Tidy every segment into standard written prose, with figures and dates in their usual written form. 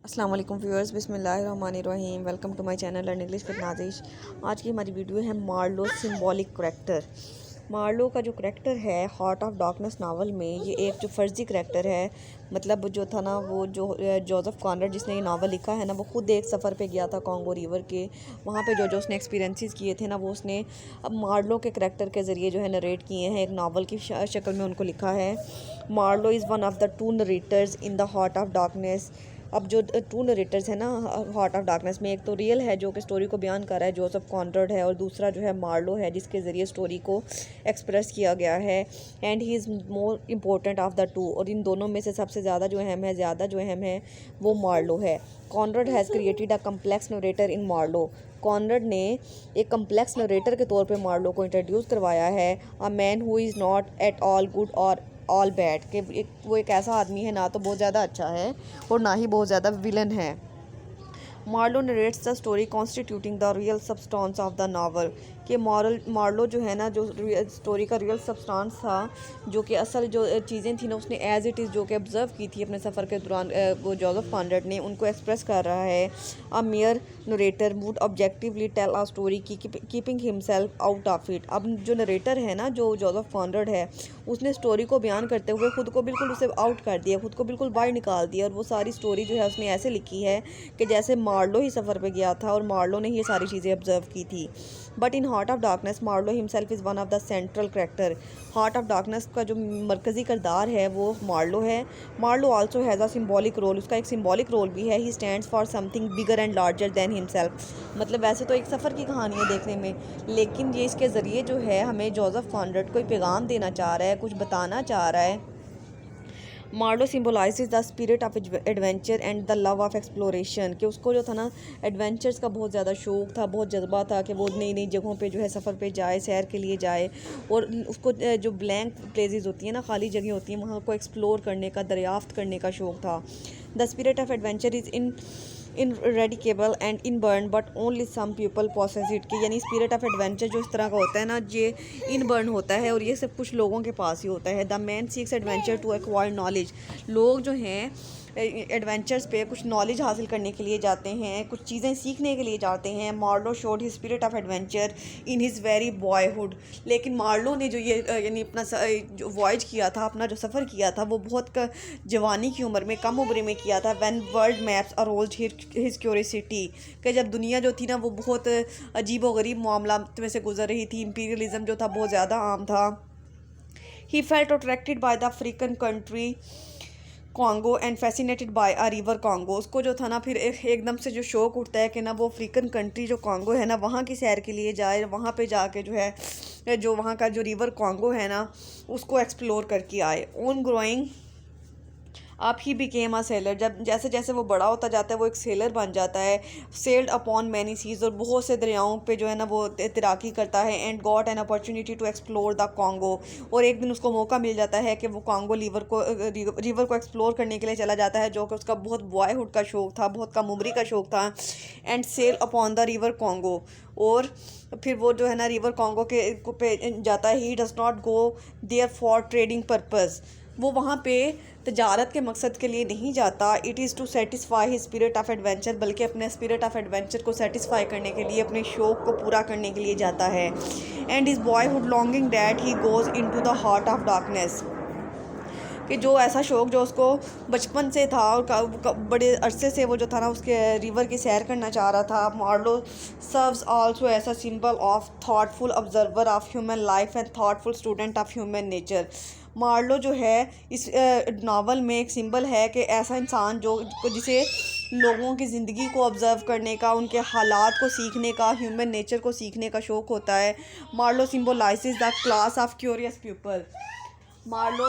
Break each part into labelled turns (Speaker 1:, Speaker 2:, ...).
Speaker 1: अस्सलाम वालेकुम व्यूअर्स, बिस्मिल्लाहिर्रहमानिर्रहीम। Welcome to my channel learn English with Nazish. आज की हमारी वीडियो है मार्लो सिंबॉलिक करैक्टर। मार्लो का जो करैक्टर है हार्ट ऑफ डार्कनेस नावल में, ये एक जो फर्जी करैक्टर है। मतलब जो था ना, वो जो जोसेफ कॉनरेड जिसने ये नावल लिखा है ना, वो खुद एक सफ़र पे गया था कॉन्गो रिवर के। वहाँ पे जो जो उसने एक्सपीरियंसेस किए थे ना, वो उसने अब मार्लो के करैक्टर के ज़रिए जो है नरेट किए हैं, एक नावल की शक्ल में उनको लिखा है। Marlow is one of the two narrators in the heart of darkness. अब जो टू नरेटर्स हैं ना हार्ट ऑफ डार्कनेस में, एक तो रियल है जो कि स्टोरी को बयान कर रहा है, जोसेफ कॉनरेड है, और दूसरा जो है मार्लो है जिसके ज़रिए स्टोरी को एक्सप्रेस किया गया है। And he is more important of the to, और इन दोनों में से सबसे ज़्यादा जो अहम है वो मार्लो है। Conrad has created a complex narrator in Marlow. Conrad ने एक कम्प्लेक्स नरेटर के तौर पे मार्लो को इंट्रोड्यूस करवाया है। A man who is not at all good और ऑल बैड, कि वो एक ऐसा आदमी है ना तो बहुत ज़्यादा अच्छा है और ना ही बहुत ज़्यादा विलन है। Marlow narrates the story constituting the real substance of the novel, कि मार्लो जो है ना, जो स्टोरी का रियल सबस्टांस था, जो कि असल जो चीज़ें थी ना, उसने एज इट इज़ जो कि ऑब्ज़र्व की थी अपने सफ़र के दौरान, वो जोसेफ कॉनरेड ने उनको एक्सप्रेस कर रहा है। A mere narrator would objectively tell a story keeping himself out of it. अब जो नरेटर है ना, जो जोसेफ कॉनरेड है, उसने स्टोरी को बयान करते हुए खुद को बिल्कुल उसे आउट कर दिया, खुद को बिल्कुल बाहर निकाल दिया, और वो सारी स्टोरी जो है उसने ऐसे लिखी है कि जैसे मार्लो ही सफ़र पे गया था और मार्लो ने ही ये सारी चीज़ें ऑब्जर्व की थी। But in heart of darkness Marlow himself is one of the central character. Heart of darkness का जो मरकज़ी किरदार है वो मार्लो है। Marlow also has a symbolic role, उसका एक सिंबॉलिक रोल भी है। He stands for something bigger and larger than himself. मतलब वैसे तो एक सफ़र की कहानी है देखने में, लेकिन ये इसके ज़रिए जो है हमें जोसेफ कॉनरेड कोई पैगाम देना चाह रहा है, कुछ बताना चाह रहा है। Marlow symbolises the spirit of adventure and the love of exploration, कि उसको जो था ना एडवेंचर्स का बहुत ज़्यादा शौक़ था, बहुत जज्बा था कि वो नई नई जगहों पे जो है सफ़र पे जाए, सैर के लिए जाए, और उसको जो ब्लैंक प्लेसेस होती हैं ना, खाली जगह होती हैं, वहाँ को एक्सप्लोर करने का, दरियाफ्त करने का शौक़ था। The spirit of adventure is ineradicable and inborn but only some people possess it, कि यानी स्पिरिट ऑफ एडवेंचर जो इस तरह का होता है ना, ये इनबर्न होता है और ये सब कुछ लोगों के पास ही होता है। The man seeks adventure to acquire knowledge, लोग जो हैं एडवेंचर्स पे कुछ नॉलेज हासिल करने के लिए जाते हैं, कुछ चीज़ें सीखने के लिए जाते हैं। Marlow showed his spirit of adventure in his very boyhood, लेकिन मार्लो ने जो ये यानी अपना जो वॉयज किया था, अपना जो सफ़र किया था, वो बहुत जवानी की उम्र में, कम उम्र में किया था। When world maps arose his curiosity, कि जब दुनिया जो थी ना वो बहुत अजीब व गरीब मामला में से गुजर रही थी, इंपीरियलिज्म जो था बहुत ज़्यादा आम था। He felt attracted by the African country Congo and fascinated by a river Congo, उसको जो था ना फिर एकदम से जो शौक़ उठता है कि ना वो अफ्रीकन कंट्री जो कॉन्गो है ना, वहाँ की सैर के लिए जाए, वहाँ पे जाके जो है जो वहाँ का जो रिवर कॉन्गो है ना उसको एक्सप्लोर करके आए। ऑन ग्रोइंग अब ही बिकेम अ सेलर, जब जैसे जैसे वो बड़ा होता जाता है वो एक सेलर बन जाता है। सेल्ड अपॉन मैनी सीज, और बहुत से दरियाओं पे जो है ना वो तैराकी करता है। And got an opportunity to explore the Congo, और एक दिन उसको मौका मिल जाता है कि वो कॉन्गो रिवर को एक्सप्लोर करने के लिए चला जाता है, जो कि उसका बहुत बॉयहुड का शौक़ था, बहुत कम उम्री का शौक़ था। And sail upon the river Congo, और फिर वो जो है ना रिवर कॉन्गो के पे जाता है। He does not go there for trading purpose, वो वहाँ पे तजारत के मकसद के लिए नहीं जाता। It is to satisfy his spirit of adventure, बल्कि अपने स्पिरिट ऑफ एडवेंचर को सेटिस्फाई करने के लिए, अपने शौक़ को पूरा करने के लिए जाता है। And his boyhood longing that he goes into the heart of darkness, कि जो ऐसा शौक़ जो उसको बचपन से था और बड़े अरसे से वो जो था ना उसके रिवर की सैर करना चाह रहा था। Marlow serves also as a symbol of thoughtful observer of human life and thoughtful student of human nature. Marlow जो है इस नावल में एक सिंबल है कि ऐसा इंसान जो जिसे लोगों की ज़िंदगी को ऑब्ज़र्व करने का, उनके हालात को सीखने का, ह्यूमन नेचर को सीखने का शौक़ होता है। Marlow symbolises the class of curious people, Marlow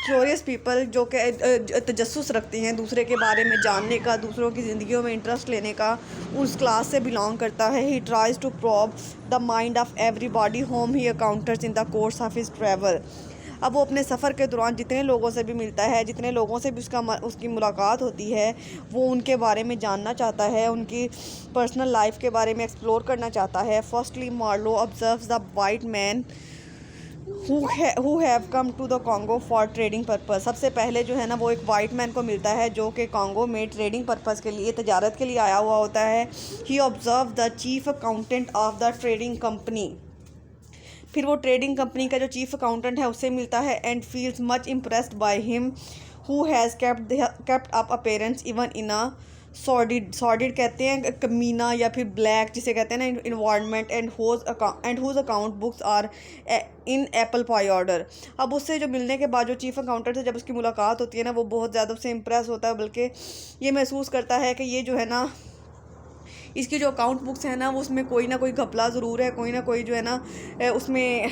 Speaker 1: curious people जो कि तजस्सुस रखते हैं दूसरे के बारे में जानने का, दूसरों की ज़िंदगियों में इंटरेस्ट लेने का, उस क्लास से बिलोंग करता है। He tries to probe the mind of everybody whom he encounters in the course of his travel. अब वो अपने सफ़र के दौरान जितने लोगों से भी मिलता है, जितने लोगों से भी उसकी मुलाकात होती है, वो उनके बारे में जानना चाहता है, उनकी पर्सनल लाइफ के बारे में एक्सप्लोर करना चाहता है। Firstly Marlow observes the white man who have come to the Congo for trading purpose। सबसे पहले जो है ना वो एक वाइट मैन को मिलता है जो कि कॉन्गो में ट्रेडिंग पर्पस के लिए, तजारत के लिए आया हुआ होता है। He observed the chief accountant of the trading company. फिर वो ट्रेडिंग कंपनी का जो चीफ अकाउंटेंट है उससे मिलता है and feels much impressed by him who has kept up appearance even in a sordid कहते हैं कमीना या फिर ब्लैक जिसे कहते हैं ना environment and whose account books are in apple pie order. अब उससे जो मिलने के बाद जो चीफ अकाउंटेंट है जब उसकी मुलाकात होती है ना वो बहुत ज़्यादा उससे इम्प्रेस होता है, बल्कि ये महसूस करता है कि ये जो है ना इसकी जो अकाउंट बुक्स है ना वो उसमें कोई ना कोई घपला ज़रूर है, कोई ना कोई जो है ना उसमें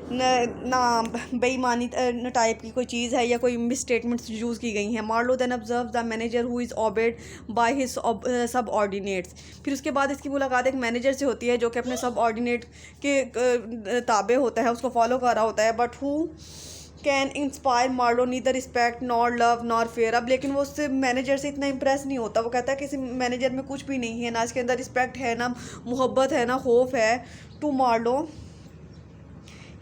Speaker 1: ना बेईमानी टाइप की कोई चीज़ है या कोई मिस स्टेटमेंट्स यूज़ की गई हैं। Marlow then observe the manager who is obeyed by his सब ऑर्डिनेट्स। फिर उसके बाद इसकी मुलाकात एक मैनेजर से होती है जो कि अपने सब ऑर्डिनेट के ताबे होता है, उसको फॉलो कर रहा होता है। But who can inspire Marlow neither respect nor love nor fear. अब लेकिन वो उससे मैनेजर से इतना इम्प्रेस नहीं होता, वो कहता है कि इस मैनेजर में कुछ भी नहीं है, ना इसके अंदर रिस्पेक्ट है, ना मोहब्बत है, ना खौफ है। To Marlow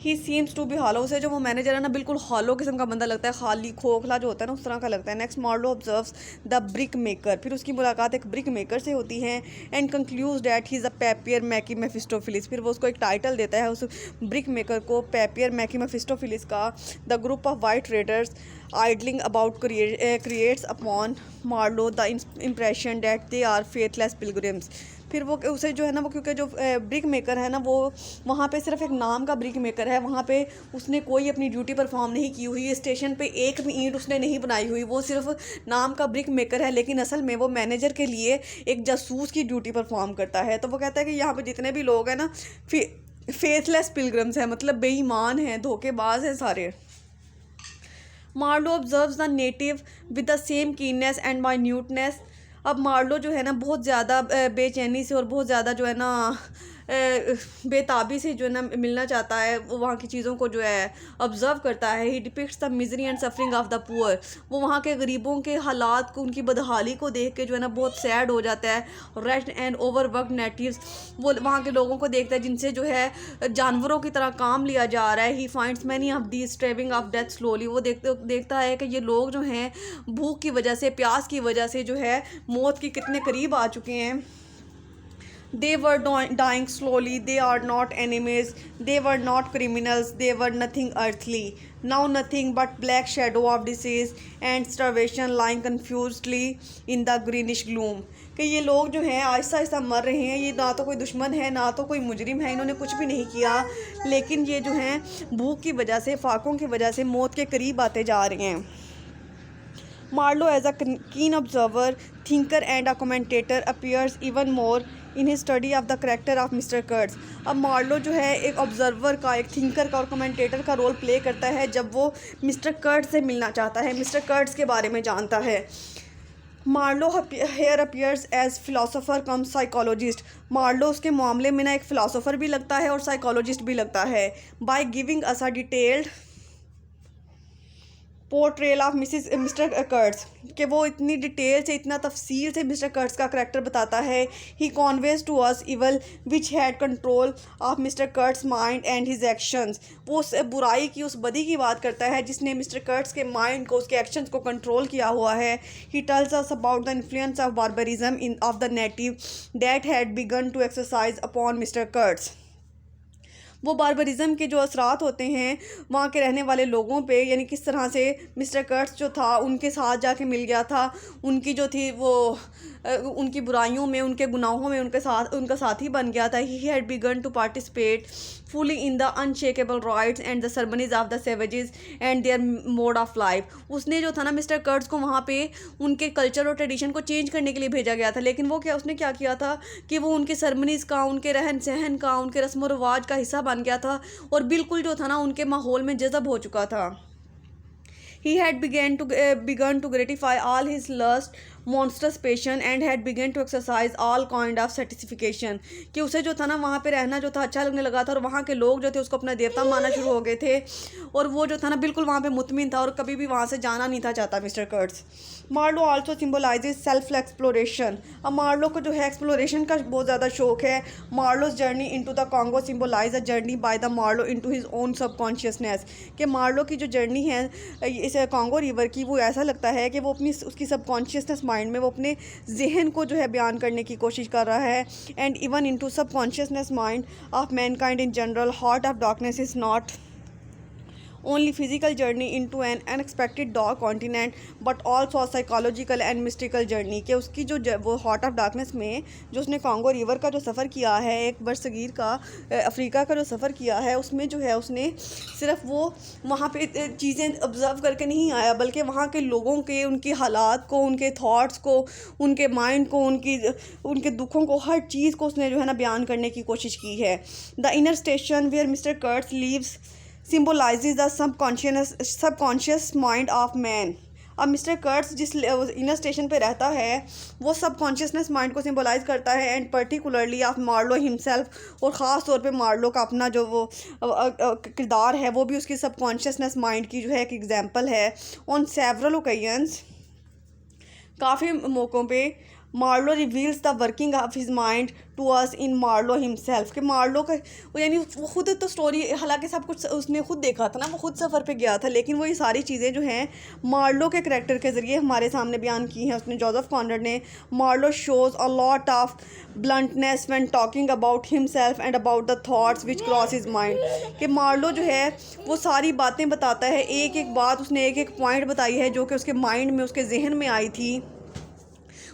Speaker 1: he seems to be hollow. उसे जो वो मैनेजर है ना बिल्कुल हॉलो किस्म का बंदा लगता है, खाली खोखला जो होता है ना उस तरह का लगता है। Next Marlow observes the brick maker. फिर उसकी मुलाकात एक ब्रिक मेकर से होती है and concludes that he is a papier mache Mephistopheles. फिर वो उसको एक टाइटल देता है उस ब्रिक मेकर को, पेपियर मैकी मेफिस्टोफिलिस का। The group of white raiders idling about creates upon Marlow the impression that they are faithless pilgrims. फिर वो उसे जो है ना वो क्योंकि जो ब्रिक मेकर है ना वो वहाँ पे सिर्फ एक नाम का ब्रिक मेकर है, वहाँ पे उसने कोई अपनी ड्यूटी परफॉर्म नहीं की हुई, स्टेशन पे एक भी ईंट उसने नहीं बनाई हुई, वो सिर्फ नाम का ब्रिक मेकर है, लेकिन असल में वो मैनेजर के लिए एक जासूस की ड्यूटी परफॉर्म करता है। तो वो कहता है कि यहाँ पे जितने भी लोग हैं ना फेथलेस पिलग्रिम्स हैं, मतलब बेईमान हैं, धोखेबाज हैं सारे। Marlow observes the native with the same keenness and minuteness. अब मार्लो जो है ना बहुत ज़्यादा बेचैनी से और बहुत ज़्यादा जो है ना बेताबी से जो है ना मिलना चाहता है, वो वहाँ की चीज़ों को जो है ऑब्ज़र्व करता है। He depicts the misery and suffering of the poor. वो वहाँ के गरीबों के हालात को, उनकी बदहाली को देख के जो है ना बहुत सैड हो जाता है। रेस्ट एंड ओवरवर्क नेटिव्स, वो वहाँ के लोगों को देखता है जिनसे जो है जानवरों की तरह काम लिया जा रहा है। He finds many of these starving of death slowly. वो देखता है कि ये लोग जो हैं भूख की वजह से, प्यास की वजह से जो है मौत के कितने करीब आ चुके हैं। They were dying slowly. They are not enemies. They were not criminals. They were nothing earthly. Now nothing but black shadow of disease and starvation lying confusedly in the greenish gloom. कि ये लोग जो हैं आहिस्ता आहिस्ता मर रहे हैं, ये ना तो कोई दुश्मन है ना तो कोई मुजरिम है, इन्होंने कुछ भी नहीं किया, लेकिन ये जो हैं भूख की वजह से, फाकों की वजह से मौत के करीब आते जा रहे हैं। Marlowe, as a keen observer, thinker and a commentator, appears even more in his study of the character of Mr. Kurtz। अब मार्लो जो है एक ऑब्जर्वर का, एक थिंकर का और कमेंटेटर का रोल प्ले करता है जब वो मिस्टर कर्ट्स से मिलना चाहता है, मिस्टर कर्ट्स के बारे में जानता है। Marlow here appears as philosopher cum psychologist. मार्लो उसके मामले में ना एक फ़िलासफ़र भी लगता है और साइकोलॉजिस्ट भी लगता है। By giving us a detailed portrayal of mister Kurtz, कि वो इतनी डिटेल से, इतना तफसील से मिस्टर कर्ट्स का करैक्टर बताता है। He conveys to us evil which had control of mister Kurtz mind and his actions. वो उस बुराई की, उस बदी की बात करता है जिसने मिस्टर कर्ट्स के माइंड को, उसके एक्शंस को कंट्रोल किया हुआ है। He tells us about the influence of barbarism in of the native that had begun to exercise upon mister Kurtz. वो बार्बरिज़म के जो असरात होते हैं वहाँ के रहने वाले लोगों पे, यानी किस तरह से मिस्टर कर्ट्स जो था उनके साथ जाके मिल गया था, उनकी जो थी वो उनकी बुराइयों में, उनके गुनाहों में उनका साथी बन गया था। He had begun to participate fully in the unshakable rites and the ceremonies of the savages and their mode of life. उसने जो था ना मिस्टर कर्ट्स को वहाँ पे उनके कल्चर और ट्रेडिशन को चेंज करने के लिए भेजा गया था, लेकिन वो उसने क्या किया था कि वो उनके सर्मनीज़ का, उनके रहन सहन का, उनके रस्म व रवाज का हिस्सा बन गया था और बिल्कुल जो था ना उनके माहौल में जज़ब हो चुका था। He had begun to gratify all his lust monstrous patient and had begun to exercise all kind of satisfaction, कि उसे जो था ना वहाँ पे रहना जो था अच्छा लगने लगा था, और वहाँ के लोग जो थे उसको अपना देवता मानना शुरू हो गए थे, और वो जो था ना बिल्कुल वहाँ पे मुतमिन था और कभी भी वहाँ से जाना नहीं था चाहता mister Kurtz. Marlow also symbolises self exploration. अब मार्लो को जो है एक्सप्लोरेशन का बहुत ज़्यादा शौक है। Marlow's journey into the Congo symbolise a journey by the Marlow into his own subconsciousness, कि मार्लो की जो जर्नी है इस कॉन्गो रिवर की, वो ऐसा लगता है कि वो अपनी उसकी सबकॉन्शियसनेस माइंड में वो अपने जहन को जो है बयान करने की कोशिश कर रहा है। And even into subconsciousness mind of Mankind in general, heart of darkness is not only physical journey into an unexpected dark continent but also a psychological and mystical journey, कि उसकी जो वो हार्ट ऑफ डार्कनेस में जो उसने Congo river का जो सफ़र किया है, एक बरसगीर का अफ्रीका का जो सफ़र किया है, उसमें जो है उसने सिर्फ वो वहाँ पे चीज़ें ऑब्ज़र्व करके नहीं आया, बल्कि वहाँ के लोगों के उनके हालात को, उनके थॉट्स को, उनके माइंड को, उनके दुखों को, हर चीज़ को उसने जो है ना बयान करने की कोशिश की है। The inner station where mister Kurtz lives symbolises the subconscious mind of man. अब मिस्टर कर्ट्स जिस इनर स्टेशन पे रहता है वो सबकॉन्शियसनेस माइंड को सिम्बोलाइज करता है, and particularly of Marlow himself, और ख़ास तौर पे मार्लो का अपना जो वो किरदार है वो भी उसकी सबकॉन्शियसनेस माइंड की जो है एक एग्जांपल है। ऑन सेवरल ओकेजन्स, काफ़ी मौक़ों पे Marlow reveals the working of his mind to us in Marlow himself, कि मार्लो का यानी वो खुद तो स्टोरी, हालांकि सब कुछ उसने खुद देखा था ना, वो खुद सफ़र पे गया था, लेकिन वो ये सारी चीज़ें जो हैं मार्लो के करैक्टर के ज़रिए हमारे सामने बयान की हैं उसने, जोसेफ कॉनरैड ने। Marlow shows a lot of bluntness when talking about himself and about the thoughts which cross his mind, कि मार्लो जो है वो सारी बातें बताता है, एक एक बात उसने एक एक पॉइंट बताई है जो कि उसके माइंड में, उसके जहन में आई थी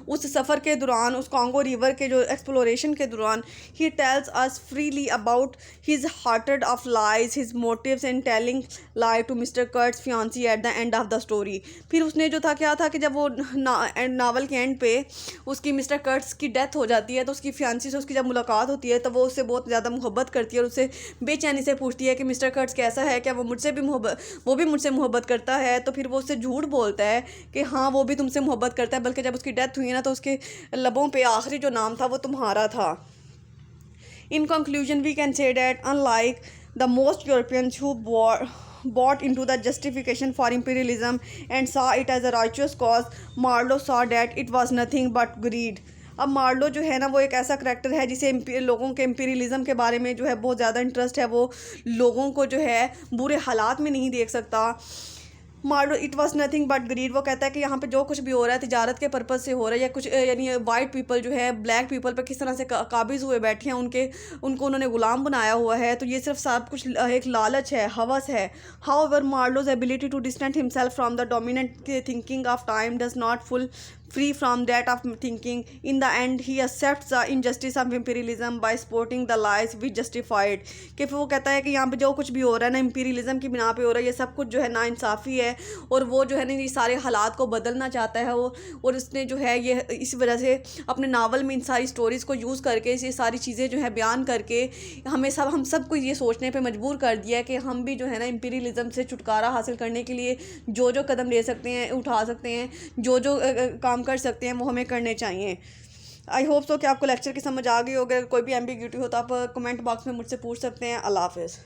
Speaker 1: उस सफ़र के दौरान, उस कॉन्गो रिवर के जो एक्सप्लोरेशन के दौरान। He tells us freely about his hatred of lies, his motives in telling lie to mister Kurtz fiancee at the end of the story. फिर उसने जो था क्या था कि जब वो नावल के एंड पे उसकी मिस्टर कर्ट्स की डेथ हो जाती है, तो उसकी फियांसी से उसकी जब मुलाकात होती है तो वो उससे बहुत ज़्यादा मोहब्बत करती है और उससे बेचैनी से पूछती है कि मिस्टर कर्ट्स कैसा है, क्या वो मुझसे भी वो भी मुझसे मोहब्बत करता है। तो फिर वो उससे झूठ बोलता है कि हाँ वो भी तुमसे मोहब्बत करता है, बल्कि जब उसकी डेथ हुई ना तो उसके लबों पे आखिरी जो नाम था वो तुम्हारा था। In conclusion we can say that unlike the most Europeans who bought into the justification for imperialism and saw it as a righteous cause, Marlowe saw that it was nothing but greed। अब Marlow जो है ना वो एक ऐसा character है जिसे लोगों के इम्पीरियलिज़म के बारे में जो है बहुत ज़्यादा इंटरेस्ट है, वो लोगों को जो है बुरे हालात में नहीं देख सकता। Marlow it was nothing but greed, वो कहता है कि यहाँ पे जो कुछ भी हो रहा है तिजारत के पर्पज़ से हो रहा है, या कुछ यानी वाइट पीपल जो है ब्लैक पीपल पर किस तरह से काबिज़ हुए बैठे हैं, उनको उन्होंने ग़ुलाम बनाया हुआ है, तो ये सिर्फ सब कुछ एक लालच है, हवस है। However Marlow's ability to distance himself from the dominant thinking of time does not full free from that of thinking. In the end he accepts the injustice of imperialism by supporting the lies which justify it, कि फिर वो कहता है कि यहाँ पे जो कुछ भी हो रहा है ना इम्पीरियलिज़म की बिना पे हो रहा है, ये सब कुछ जो है नाइंसाफ़ी है, और वो जो है ना ये सारे हालात को बदलना चाहता है वो, और उसने जो है ये इस वजह से अपने नावल में इन सारी स्टोरीज़ को यूज़ करके ये सारी चीज़ें जो है बयान करके हम सब को ये सोचने पर मजबूर कर दिया है कि हम भी जो है ना इम्पीरियलिज़म से छुटकारा हासिल करने के लिए जो कदम ले सकते हैं, उठा सकते हैं, जो काम कर सकते हैं वो हमें करने चाहिए। आई होप सो कि आपको लेक्चर की समझ आ गई हो। अगर कोई भी एम्बिग्यूटी हो तो आप कमेंट बॉक्स में मुझसे पूछ सकते हैं। अल्लाह हाफ़िज़।